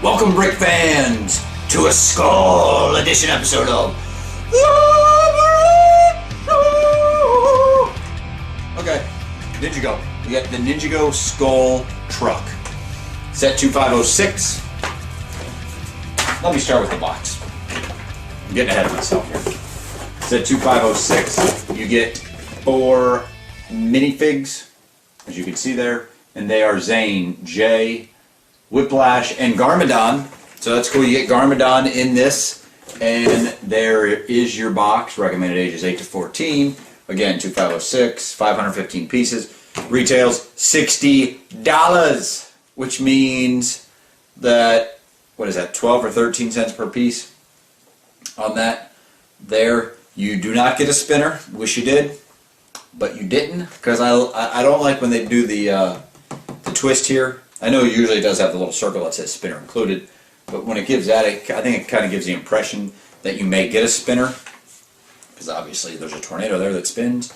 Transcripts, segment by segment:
Welcome, Brick fans, to a Skull Edition episode of Okay, Ninjago. We got the Ninjago Skull Truck. Set 2506. Let me start with the box. I'm getting ahead of myself here. Set 2506. You get 4 minifigs, as you can see there, and they are Zane, Jay, Whiplash, and Garmadon. So that's cool. You get Garmadon in this, and there is your box. Recommended ages 8 to 14. Again, 2506, 515 pieces. Retails $60, which means that, what is that, 12 or 13 cents per piece on that. There, you do not get a spinner. Wish you did, but you didn't, because I don't like when they do the twist here. I know usually it does have the little circle that says spinner included, but when it gives that, I think it kind of gives the impression that you may get a spinner, because obviously there's a tornado there that spins.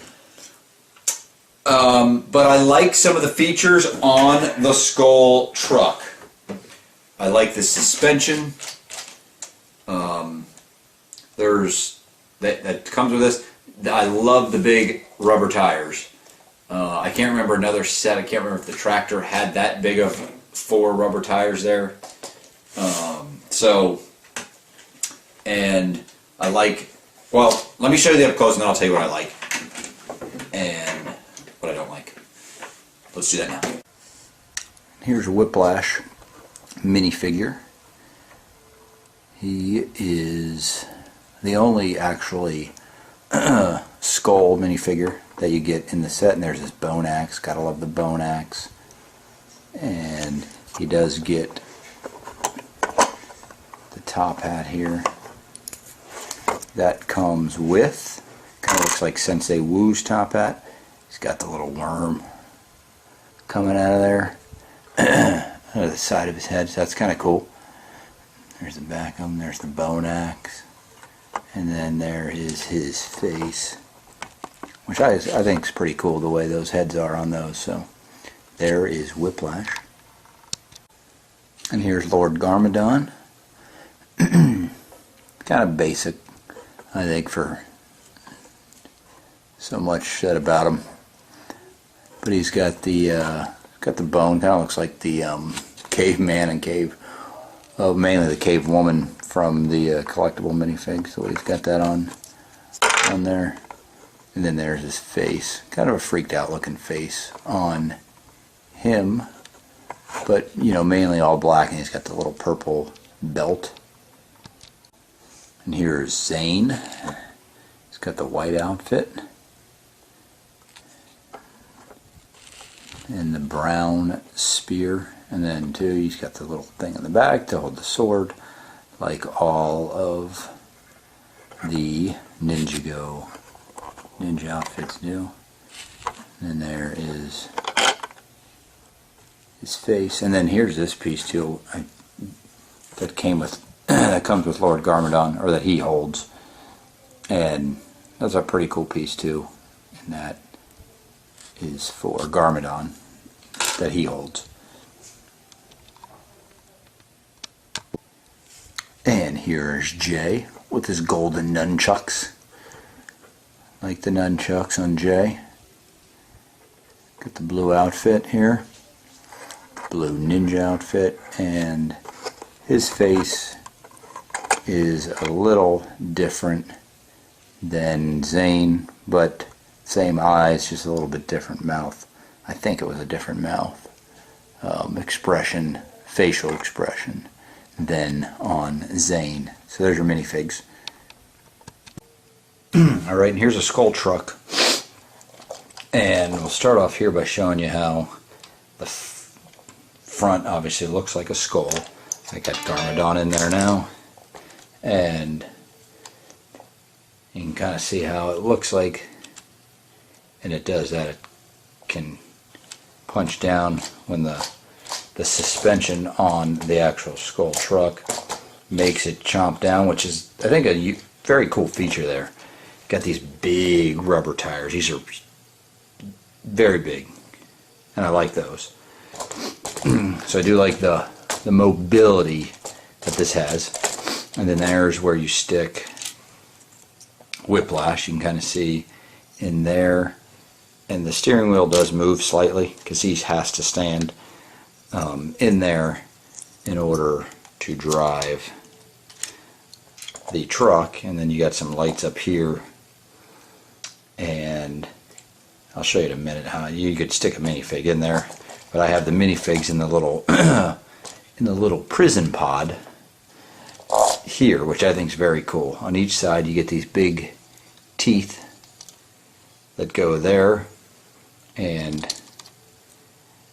But I like some of the features on the Skull Truck. I like the suspension. That comes with this. I love the big rubber tires. I can't remember another set. I can't remember if the tractor had that big of 4 rubber tires there. And I like, well, let me show you the up close and then I'll tell you what I like and what I don't like. Let's do that now. Here's a Whiplash minifigure. He is the only actually skull minifigure that you get in the set, and there's this bone axe. Gotta love the bone axe. And he does get the top hat here that comes with, kind of looks like Sensei Wu's top hat. He's got the little worm coming out of there out of the side of his head, so that's kind of cool. There's the back of him, there's the bone axe, and then there is his face, which I think is pretty cool the way those heads are on those. So there is Whiplash. And here's Lord Garmadon. Kind of basic, I think, for so much said about him. But he's got the bone, kind of looks like the caveman and mainly the cave woman from the collectible minifig. So he's got that on there. And then there's his face, kind of a freaked out looking face on him, but you know, mainly all black, and he's got the little purple belt. And here's Zane. He's got the white outfit and the brown spear, and then too he's got the little thing in the back to hold the sword, like all of the Ninja outfits do. And then there is his face, and then here's this piece too that came with that comes with Lord Garmadon, or that he holds, and that's a pretty cool piece too, and that is for Garmadon that he holds. And here's Jay with his golden nunchucks. Like the nunchucks on Jay. Got the blue outfit here. Blue ninja outfit. And his face is a little different than Zane, but same eyes, just a little bit different mouth. I think it was a different mouth expression, facial expression, than on Zane. So there's your minifigs. Alright, and here's a skull truck, and we'll start off here by showing you how the front obviously looks like a skull. I got Garmadon in there now, and you can kind of see how it looks like, and it does that. It can punch down when the suspension on the actual skull truck makes it chomp down, which is, I think, a very cool feature there. Got these big rubber tires. These are very big, and I like those. So I do like the the mobility that this has. And then there's where you stick whiplash. You can kind of see in there. And the steering wheel does move slightly because he has to stand in there in order to drive the truck. And then you got some lights up here, and I'll show you in a minute how you could stick a minifig in there, but I have the minifigs in the little in the little prison pod here, which I think is very cool. On each side you get these big teeth that go there and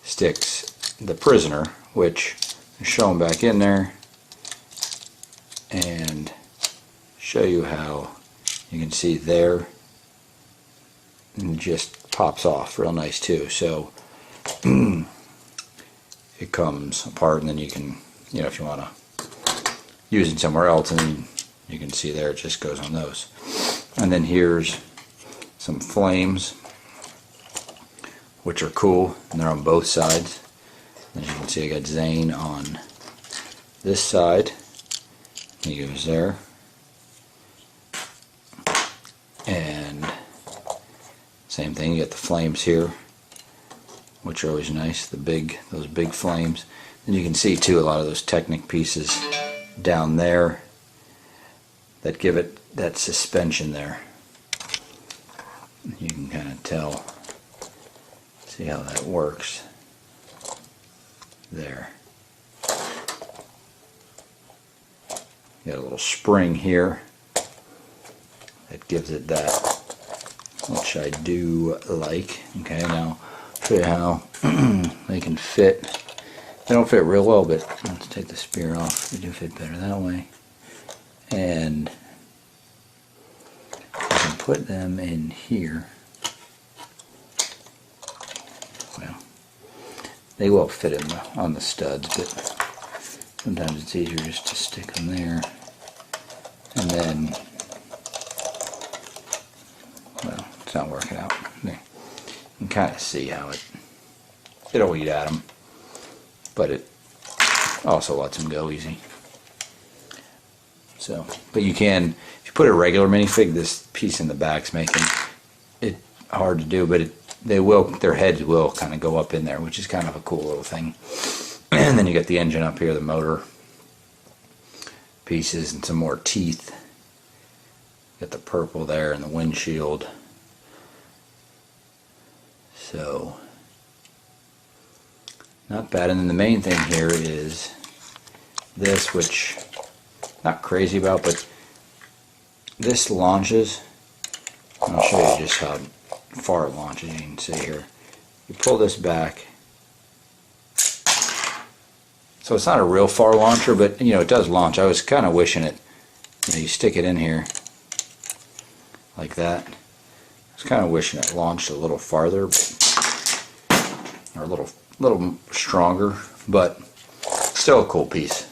sticks the prisoner, which is shown back in there, and show you how you can see there, and it just pops off real nice too. So it comes apart, and then you can, you know, if you want to use it somewhere else, and then you can see there it just goes on those. And then here's some flames, which are cool, and they're on both sides. As you can see, I got Zane on this side. He goes there. And same thing, you got the flames here, which are always nice, those big flames. And you can see too a lot of those Technic pieces down there that give it that suspension there. You can kind of tell, see how that works there. You got a little spring here that gives it that, which I do like. Okay, now I'll show you how they can fit. They don't fit real well, but let's take the spear off. They do fit better that way. And you can put them in here. Well, they will fit in on the studs, but sometimes it's easier just to stick them there. And then, well, it's not working out. There. You can kind of see how it'll eat at them, but it also lets them go easy. So, but you can, if you put a regular minifig, this piece in the back's making it hard to do, but their heads will kind of go up in there, which is kind of a cool little thing. And then you got the engine up here, the motor pieces, and some more teeth. Got the purple there and the windshield. So, not bad. And then the main thing here is this, which not crazy about, but this launches. I'll show you just how far it launches. You can see here. You pull this back. So it's not a real far launcher, but you know, it does launch. I was kind of wishing it, you know, you stick it in here like that. I was kind of wishing it launched a little farther, or a little stronger, but still a cool piece.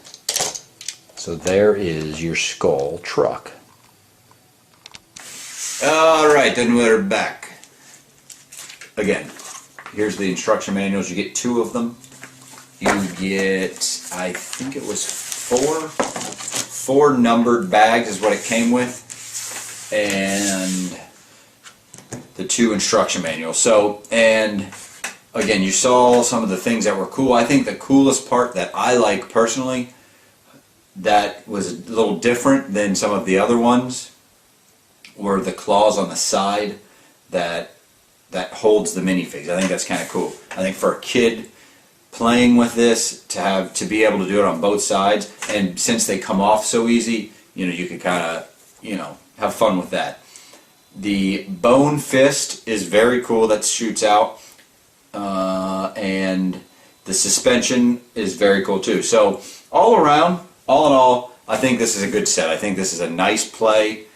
So there is your skull truck. Alright, then we're back. Again, here's the instruction manuals. You get 2 of them. You get, I think it was 4 numbered bags is what it came with, and the 2 instruction manuals. So, and again, you saw some of the things that were cool. I think the coolest part that I like personally, that was a little different than some of the other ones, were the claws on the side that holds the minifigs. I think that's kind of cool. I think for a kid playing with this, to be able to do it on both sides, and since they come off so easy, you know, you could kind of, you know, have fun with that. The bone fist is very cool, that shoots out, and the suspension is very cool too. So all around, all in all, I think this is a good set. I think this is a nice play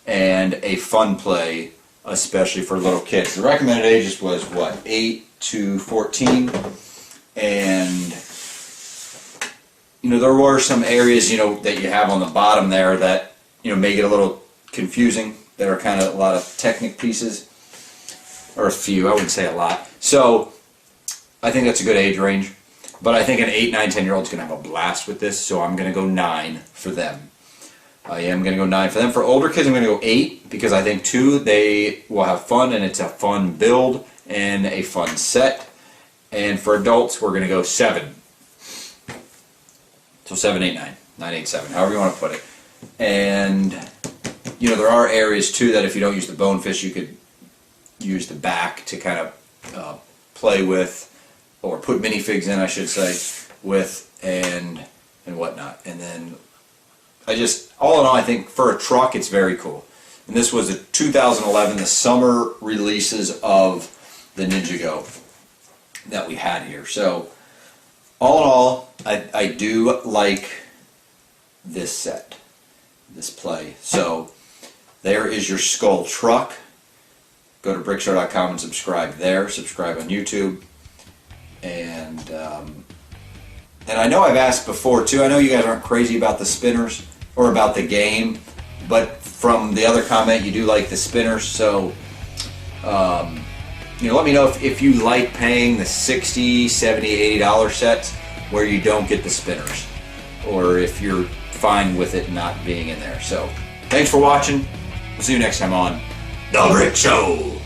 and a fun play, especially for little kids. The recommended ages was what, 8 to 14. And you know, there were some areas, you know, that you have on the bottom there that, you know, make it a little confusing. There are kind of a lot of Technic pieces, or a few, I wouldn't say a lot. So I think that's a good age range. But I think an 8, 9, 10-year-old is going to have a blast with this, so I'm going to go 9 for them. I am going to go 9 for them. For older kids, I'm going to go 8 because I think 2, they will have fun and it's a fun build and a fun set. And for adults, we're going to go 7. So 7, 8, 9. 9, 8, 7. However you want to put it. And, you know, there are areas too that if you don't use the bonefish, you could use the back to kind of play with, or put minifigs in, I should say, with and whatnot. And then all in all, I think for a truck, it's very cool. And this was a 2011, the summer releases of the Ninjago that we had here. So all in all, I do like this set, this play. So there is your Skull Truck. Go to brickstar.com and subscribe there. Subscribe on YouTube. And I know I've asked before too, I know you guys aren't crazy about the spinners or about the game, but from the other comment you do like the spinners, so you know, let me know if you like paying the $60, $70, $80 sets where you don't get the spinners, or if you're fine with it not being in there. So thanks for watching. We'll see you next time on The Brick Show.